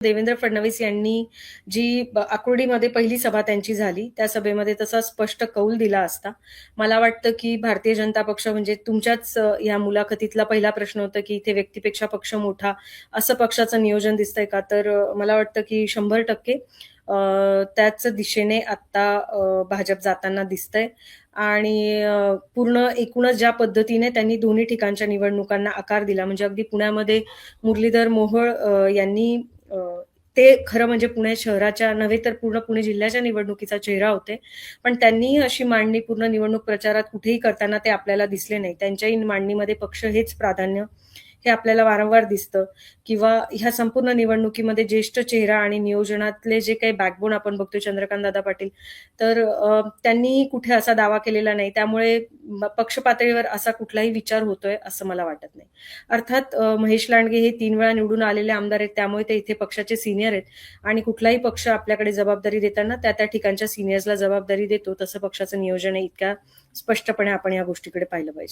देवेंद्र फडणवीस यांनी जी आकुर्डीमध्ये पहिली सभा त्यांची झाली, त्या सभेमध्ये तसा स्पष्ट कौल दिला असता. मला वाटतं, की भारतीय जनता पक्ष म्हणजे तुमच्याच या मुलाखतीतला पहिला प्रश्न होता, की इथे व्यक्तीपेक्षा पक्ष मोठा, असं पक्षाचं नियोजन दिसतंय का? तर मला वाटतं, की 100% त्याच दिशेने आत्ता भाजप जाताना दिसतंय आणि पूर्ण एकूणच ज्या पद्धतीने त्यांनी दोन्ही ठिकाणच्या निवडणुकांना आकार दिला, म्हणजे अगदी पुण्यामध्ये मुरलीधर मोहोळ यांनी अ, ते खरं म्हणजे पुणे शहराच्या नव्हे तर पूर्ण पुणे जिल्ह्याच्या निवडणुकीचा चेहरा होते. पण त्यांनीही अशी मांडणी पूर्ण निवडणूक प्रचारात कुठेही करताना ते आपल्याला दिसले नाही. त्यांच्याही मांडणीमध्ये पक्ष हेच प्राधान्य हे आपल्याला वारंवार दिसतं किंवा ह्या संपूर्ण निवडणुकीमध्ये ज्येष्ठ चेहरा आणि नियोजनातले जे काही बॅकबोन आपण बघतोय चंद्रकांत दादा पाटील, तर त्यांनीही कुठे असा दावा केलेला नाही. त्यामुळे पक्ष पातळीवर असा कुठलाही विचार होतोय असं मला वाटत नाही. अर्थात महेश लांडगे हे 3 वेळा निवडून आलेले आमदार आहेत, त्यामुळे ते इथे पक्षाचे सीनियर आहेत आणि कुठलाही पक्ष आपल्याकडे जबाबदारी देताना त्या ठिकाणच्या सीनियर्सला जबाबदारी देतो. तसं पक्षाचं नियोजन आहे. इतक्या स्पष्टपणे आपण या गोष्टीकडे पाहिलं पाहिजे.